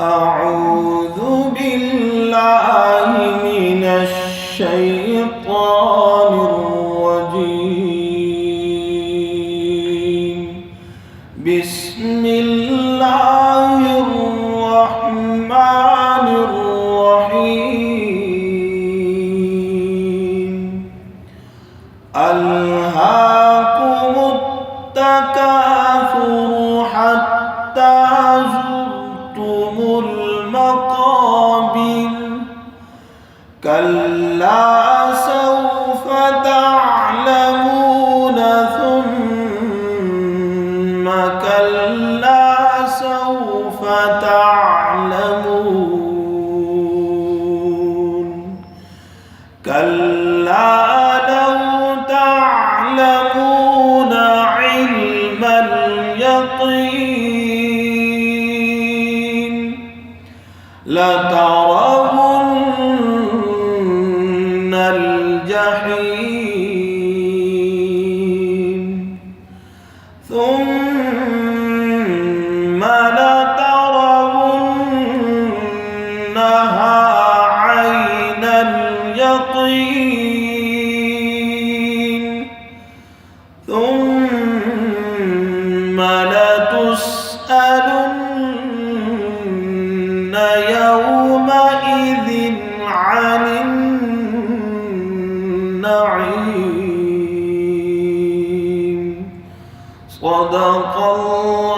أعوذ بالله من الشيطان الرجيم. بسم الله الرحمن الرحيم. ألهاكم التكاثر حتى زرتم المقابر. كلا سوف تعلمون ثم كلا سوف تعلمون. كلا لو تعلمون علم اليقين لترون الجحيم ثم لترونها عين اليقين ثم لتسألن يومئذ عن النعيم. صدق الله.